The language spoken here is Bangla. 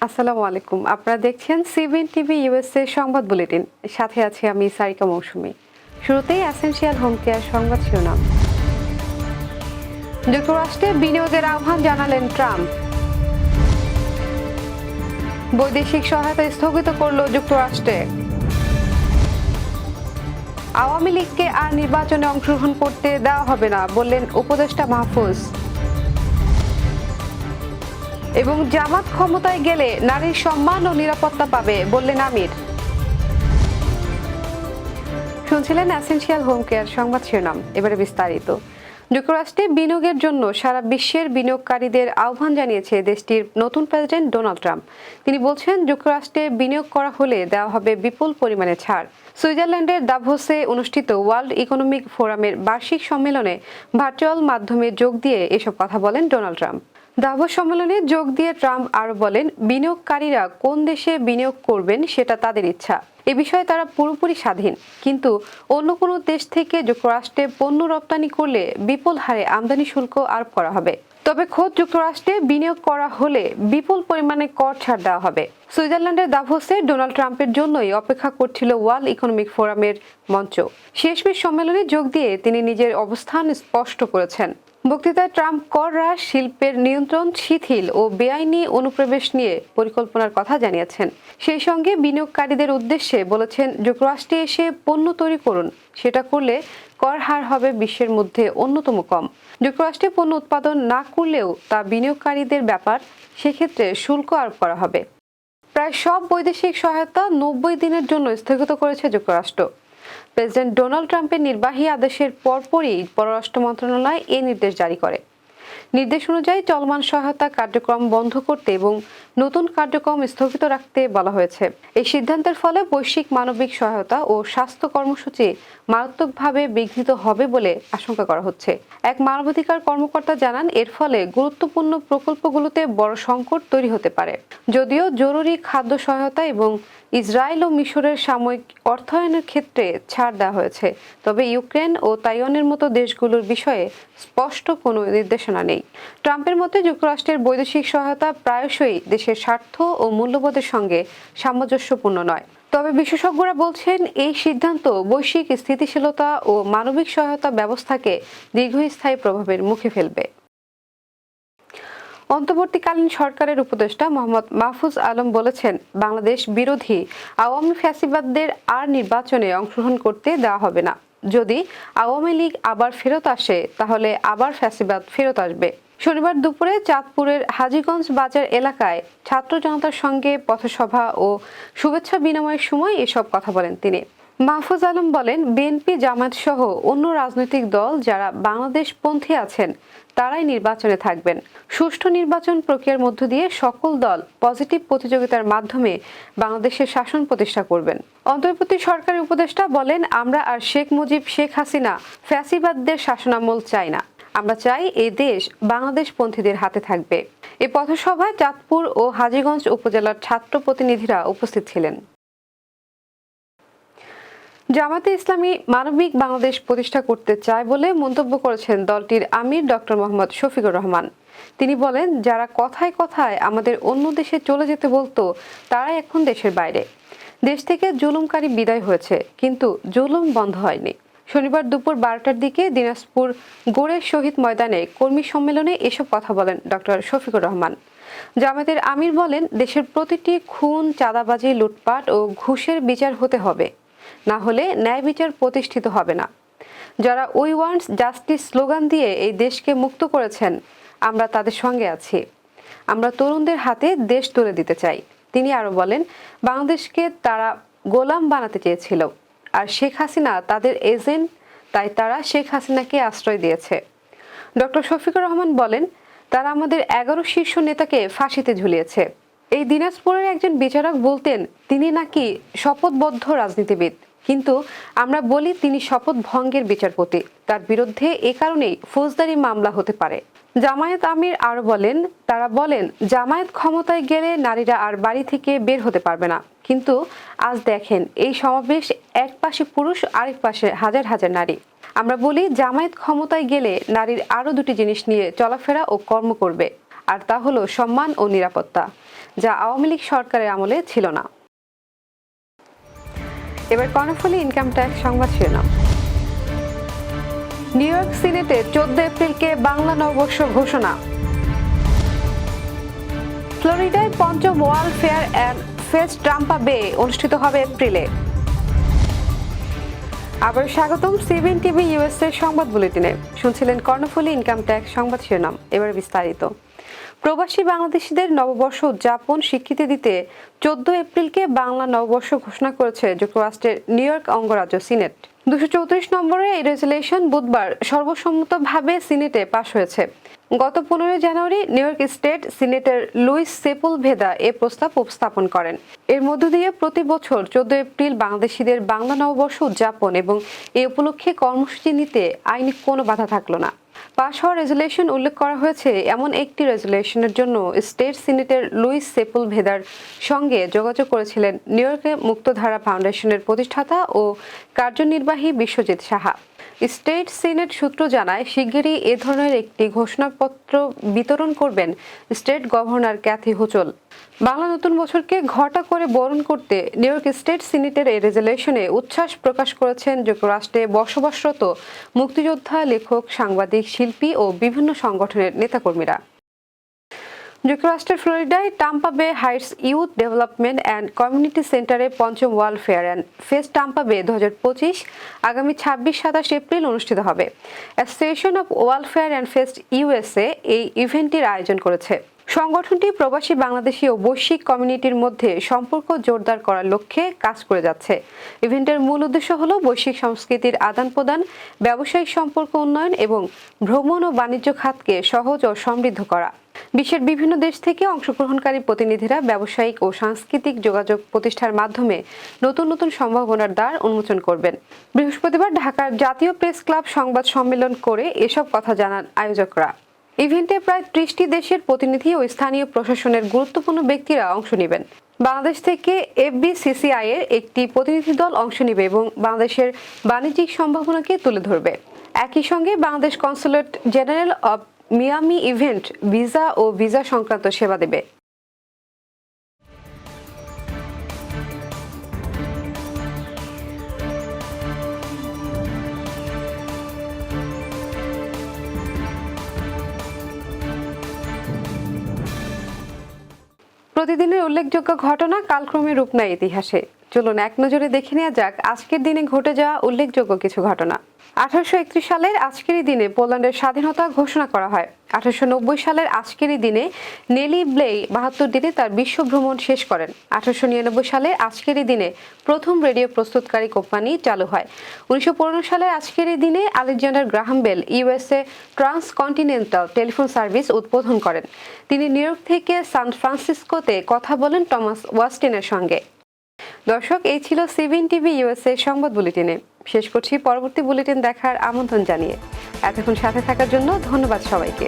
আসসালামু আলাইকুম। আপনারা দেখছেন সিবিএন টিভি ইউএসএ সংবাদ বুলেটিন। সাথে আছি আমি সারিকা মৌসুমী। শুরুতেই এসেনশিয়াল হোম কেয়ার সংবাদ শিরোনাম। যুক্তরাষ্ট্রে বিনিয়োগের আহ্বান জানালেন ট্রাম্প। বৈদেশিক সহায়তা স্থগিত করল যুক্তরাষ্ট্রে। আওয়ামী লীগকে আর নির্বাচনে অংশগ্রহণ করতে দেওয়া হবে না বললেন উপদেষ্টা মাহফুজ। এবং জামাত ক্ষমতায় গেলে নারীর সম্মান ও নিরাপত্তা পাবে বললেন আমির। শুনছিলেন এসেনশিয়াল হোম কেয়ার সংবাদ শিরোনাম। এবারে বিস্তারিত। যুক্তরাষ্ট্রে বিনিয়োগের জন্য সারা বিশ্বের বিনিয়োগকারীদের আহ্বান জানিয়েছে দেশটির নতুন প্রেসিডেন্ট ডোনাল্ড ট্রাম্প। তিনি বলছেন, যুক্তরাষ্ট্রে বিনিয়োগ করা হলে দেওয়া হবে বিপুল পরিমাণে ছাড়। সুইজারল্যান্ডের দাভোসে অনুষ্ঠিত ওয়ার্ল্ড ইকোনমিক ফোরামের বার্ষিক সম্মেলনে ভার্চুয়াল মাধ্যমে যোগ দিয়ে এসব কথা বলেন ডোনাল্ড ট্রাম্প। দাভোস সম্মেলনে যোগ দিয়ে ট্রাম্প আরো বলেন, বিনিয়োগকারীরা কোন দেশে বিনিয়োগ করবেন সেটা তাদের ইচ্ছা। এ বিষয়ে তারা পুরোপুরি স্বাধীন। কিন্তু অন্য কোনো দেশ থেকে যুক্তরাষ্ট্রে পণ্য রপ্তানি করলে বিপুল হারে আমদানি শুল্ক আরোপ করা হবে। তবে খোদ যুক্তরাষ্ট্রে বিনিয়োগ করা হলে বিপুল পরিমাণে কর ছাড় দেওয়া হবে। সুইজারল্যান্ডের দাভোসে ডোনাল্ড ট্রাম্পের জন্যই অপেক্ষা করছিল ওয়ার্ল্ড ইকোনমিক ফোরামের মঞ্চ। শেষমেশ সম্মেলনে যোগ দিয়ে তিনি নিজের অবস্থান স্পষ্ট করেছেন। বক্তৃতায় ট্রাম্প কর হ্রাস, শিল্পের নিয়ন্ত্রণ শিথিল ও বেআইনি অনুপ্রবেশ নিয়ে পরিকল্পনার কথা জানিয়েছেন। সেই সঙ্গে বিনিয়োগকারীদের উদ্দেশ্যে বলেছেন, যুক্তরাষ্ট্রে এসে পণ্য তৈরি করুন। সেটা করলে কর হার হবে বিশ্বের মধ্যে অন্যতম কম। যুক্তরাষ্ট্রে পণ্য উৎপাদন না করলেও তা বিনিয়োগকারীদের ব্যাপার, সেক্ষেত্রে শুল্ক আরোপ করা হবে। প্রায় সব বৈদেশিক সহায়তা 90 দিনের জন্য স্থগিত করেছে যুক্তরাষ্ট্র। প্রেসিডেন্ট ডোনাল্ড ট্রাম্পের নির্বাহী আদেশের পরপরই পররাষ্ট্র মন্ত্রণালয় এ নির্দেশ জারি করে। নির্দেশ অনুযায়ী চলমান সহায়তা কার্যক্রম বন্ধ করতে এবং নতুন কার্যক্রম স্থগিত রাখতে বলা হয়েছে। এই সিদ্ধান্তের ফলে বৈশ্বিক মানবিক সহায়তা ও স্বাস্থ্য কর্মসূচি মারাত্মকভাবে বিঘ্নিত হবে বলে আশঙ্কা করা হচ্ছে। এক মানবাধিকার কর্মকর্তা জানান, এর ফলে গুরুত্বপূর্ণ প্রকল্পগুলোতে বড় সংকট তৈরি হতে পারে। যদিও জরুরি খাদ্য সহায়তা এবং ইসরায়েল ও মিশরের সাময়িক অর্থায়নের ক্ষেত্রে ছাড় দেওয়া হয়েছে, তবে ইউক্রেন ও তাইওয়ানের মতো দেশগুলোর বিষয়ে স্পষ্ট কোনো নির্দেশনা নেই। ট্রাম্পের মতে যুক্তরাষ্ট্রের বৈদেশিক সহায়তা প্রায়শই দেশের স্বার্থ ও মূল্যবোধের সঙ্গে সামঞ্জস্যপূর্ণ নয়। তবে বিশেষজ্ঞরা বলছেন, এই সিদ্ধান্ত বৈশ্বিক স্থিতিশীলতা ও মানবিক সহায়তা ব্যবস্থাকে দীর্ঘস্থায়ী প্রভাবের মুখে ফেলবে। অন্তর্বর্তীকালীন সরকারের উপদেষ্টা মোহাম্মদ মাহফুজ আলম বলেছেন, বাংলাদেশ বিরোধী আওয়ামী ফ্যাসিবাদদের আর নির্বাচনে অংশগ্রহণ করতে দেওয়া হবে না। যদি আওয়ামী লীগ আবার ফেরত আসে, তাহলে আবার ফ্যাসিবাদ ফেরত আসবে। শনিবার দুপুরে চাঁদপুরের হাজীগঞ্জ বাজার এলাকায় ছাত্র জনতার সঙ্গে পথসভা ও শুভেচ্ছা বিনিময়ের সময় এসব কথা বলেন তিনি। মাহফুজ আলম বলেন, বিএনপি, জামায়াত সহ অন্য রাজনৈতিক দল যারা বাংলাদেশপন্থী আছেন তারাই নির্বাচনে থাকবেন। সুষ্ঠু নির্বাচন প্রক্রিয়ার মধ্য দিয়ে সকল দল পজিটিভ প্রতিযোগিতার মাধ্যমে বাংলাদেশের শাসন প্রতিষ্ঠা করবেন। অন্তর্বর্তী সরকারের উপদেষ্টা বলেন, আমরা আর শেখ মুজিব, শেখ হাসিনা ফ্যাসিবাদদের শাসনামল চাই না। আমরা চাই এই দেশ বাংলাদেশপন্থীদের হাতে থাকবে। এই পথসভায় চাঁদপুর ও হাজীগঞ্জ উপজেলার ছাত্র প্রতিনিধিরা উপস্থিত ছিলেন। জামায়াতে ইসলামী মানবিক বাংলাদেশ প্রতিষ্ঠা করতে চায় বলে মন্তব্য করেছেন দলটির আমির ডক্টর মোহাম্মদ শফিকুর রহমান। তিনি বলেন, যারা কথায় কথায় আমাদের অন্য দেশে চলে যেতে বলতো, তারাই এখন দেশের বাইরে। দেশ থেকে জুলুমকারী বিদায় হয়েছে, কিন্তু জুলুম বন্ধ হয়নি। শনিবার দুপুর 12টার দিকে দিনাজপুর গোড়ের শহীদ ময়দানে কর্মী সম্মেলনে এসব কথা বলেন ডক্টর শফিকুর রহমান। জামায়াতের আমির বলেন, দেশের প্রতিটি খুন, চাঁদাবাজি, লুটপাট ও ঘুষের বিচার হতে হবে, না হলে ন্যায় বিচার প্রতিষ্ঠিত হবে না। যারা উই ওয়ান্ট জাস্টিস স্লোগান দিয়ে এই দেশকে মুক্ত করেছেন, আমরা তাদের সঙ্গে আছি। আমরা তরুণদের হাতে দেশ তুলে দিতে চাই। তিনি আরো বলেন, বাংলাদেশকে তারা গোলাম বানাতে চেয়েছিল, আর শেখ হাসিনা তাদের এজেন্ট, তাই তারা শেখ হাসিনাকে আশ্রয় দিয়েছে। ডক্টর শফিকুর রহমান বলেন, তারা আমাদের 11 শীর্ষ নেতাকে ফাঁসিতে ঝুলিয়েছে। এই দিনাজপুরের একজন বিচারক বলতেন, তিনি নাকি শপথবদ্ধ রাজনীতিবিদ, কিন্তু আমরা বলি তিনি শপথ ভঙ্গের বিচারপতি। তার বিরুদ্ধে এ কারণেই ফৌজদারি মামলা হতে পারে। জামায়াত আমির আরো বলেন, তারা বলেন, জামায়াত ক্ষমতায় গেলে নারীরা আর বাড়ি থেকে বের হতে পারবে না। কিন্তু আজ দেখেন, এই সমাবেশ এক পাশে পুরুষ, আরেক পাশে হাজার হাজার নারী। আমরা বলি, জামায়াত ক্ষমতায় গেলে নারীর আরো দুটি জিনিস নিয়ে চলাফেরা ও কর্ম করবে, আর তা হলো সম্মান ও নিরাপত্তা। যা আওয়ামী লীগ সরকারের আমলে ছিল না। এবার কর্ণফুলী ইনকাম ট্যাক্স সংবাদ শিরোনাম। নিউ ইয়র্ক সিনেটে 14 এপ্রিলকে বাংলা নববর্ষ ঘোষণা। ফ্লোরিডায় পঞ্চম world fair and fest Tampa বে অনুষ্ঠিত হবে এপ্রিলে। আবার স্বাগতম সিবিএন টিভি ইউএসএ সংবাদ বুলেটিনে। শুনছিলেন কর্ণফুলী ইনকাম ট্যাক্স সংবাদ শিরোনাম, এবার বিস্তারিত। প্রবাসী বাংলাদেশিদের নববর্ষ উদযাপন স্বীকৃতি দিতে 14 এপ্রিলকে বাংলা নববর্ষ ঘোষণা করেছে যুক্তরাষ্ট্রের নিউ ইয়র্ক অঙ্গরাজ্য সিনেট। 234 নম্বরের এই রেজুলেশন বুধবার সর্বসম্মতভাবে সিনেটে পাশ হয়েছে। গত 15 জানুয়ারি New York state senator Luis Sepulveda এ প্রস্তাব উপস্থাপন করেন। এর মধ্য দিয়ে প্রতি বছর 14 এপ্রিল বাংলাদেশিদের বাংলা নববর্ষ উদযাপন এবং এই উপলক্ষে কর্মসূচি নিতে আইনি কোনো বাধা থাকলো না। পাশ হওয়া রেজুলেশন উল্লেখ করা হয়েছে এমন একটি রেজুলেশনের জন্য স্টেট সিনেটর লুইস সেপুলভেদার সঙ্গে যোগাযোগ করেছিলেন নিউ ইয়র্কে মুক্তধারা ফাউন্ডেশনের প্রতিষ্ঠাতা ও কার্যনির্বাহী বিশ্বজিৎ সাহা। স্টেট সিনেট সূত্র জানায়, শিগগিরই এ ধরনের একটি ঘোষণাপত্র বিতরণ করবেন স্টেট গভর্নর ক্যাথি হুচল। বাংলা নতুন বছরকে ঘটা করে বরণ করতে নিউ ইয়র্ক স্টেট সিনেটের এই রেজুলেশনে উচ্ছ্বাস প্রকাশ করেছেন যুক্তরাষ্ট্রে বসবাসরত মুক্তিযোদ্ধা, লেখক, সাংবাদিক, শিল্পী ও বিভিন্ন সংগঠনের নেতাকর্মীরা। যুক্তরাষ্ট্রের ফ্লোরিডায় টাম্পা বে Heights youth development and community সেন্টারে পঞ্চম world fair and fest Tampa বে 2025 আগামী 26-27 এপ্রিল অনুষ্ঠিত হবে। Association of world fair and fest USA এই ইভেন্টটির আয়োজন করেছে। সংগঠনটি প্রবাসী বাংলাদেশি ও বৈশ্বিক কমিউনিটির মধ্যে সম্পর্ক জোরদার করার লক্ষ্যে কাজ করে যাচ্ছে। ইভেন্টের মূল উদ্দেশ্য হল বৈশ্বিক সংস্কৃতির আদান প্রদান, ব্যবসায়িক সম্পর্ক উন্নয়ন এবং ভ্রমণ ও বাণিজ্য খাতকে সহজ ও সমৃদ্ধ করা। বিশ্বের বিভিন্ন দেশ থেকে অংশগ্রহণকারী প্রতিনিধিরা ব্যবসায়িক ও সাংস্কৃতিক যোগাযোগ প্রতিষ্ঠার মাধ্যমে নতুন নতুন সম্ভাবনার দ্বার উন্মোচন করবেন। বৃহস্পতিবার ঢাকার জাতীয় প্রেস ক্লাব সংবাদ সম্মেলন করে এসব কথা জানান আয়োজকরা। ইভেন্টে প্রায় 30টি দেশের প্রতিনিধি ও স্থানীয় প্রশাসনের গুরুত্বপূর্ণ ব্যক্তিরা অংশ নেবেন। বাংলাদেশ থেকে এফবিসিসিআই এর একটি প্রতিনিধি দল অংশ নেবে এবং বাংলাদেশের বাণিজ্যিক সম্ভাবনাকে তুলে ধরবে। একই সঙ্গে Bangladesh consulate general of Miami event visa ও ভিসা সংক্রান্ত সেবা দেবে। প্রতিদিনের উল্লেখযোগ্য ঘটনা কালক্রমে রূপ নেয় ইতিহাসে। চলুন এক নজরে দেখে নেওয়া যাক আজকের দিনে ঘটে যাওয়া উল্লেখযোগ্য কিছু ঘটনা। 1831 সালের আজকেরই দিনে পোল্যান্ডের স্বাধীনতা ঘোষণা করা হয়। 1890 সালের আজকেরই দিনে নেলি ব্লেই 72 দিনে তার বিশ্ব ভ্রমণ শেষ করেন। 1899 সালের আজকেরই দিনে প্রথম রেডিও প্রস্তুতকারী কোম্পানি চালু হয়। 1915 সালের আজকেরই দিনে Alexander Graham Bell USA transcontinental telephone service উদ্বোধন করেন। তিনি নিউ ইয়র্ক থেকে সান ফ্রান্সিসকোতে কথা বলেন টমাস ওয়াস্টিনের সঙ্গে। দর্শক, এই ছিল সিবিএন টিভি ইউএসএ সংবাদ বুলেটিনে। শেষ করছি পরবর্তী বুলেটিন দেখার আমন্ত্রণ জানিয়ে। এতক্ষণ সাথে থাকার জন্য ধন্যবাদ সবাইকে।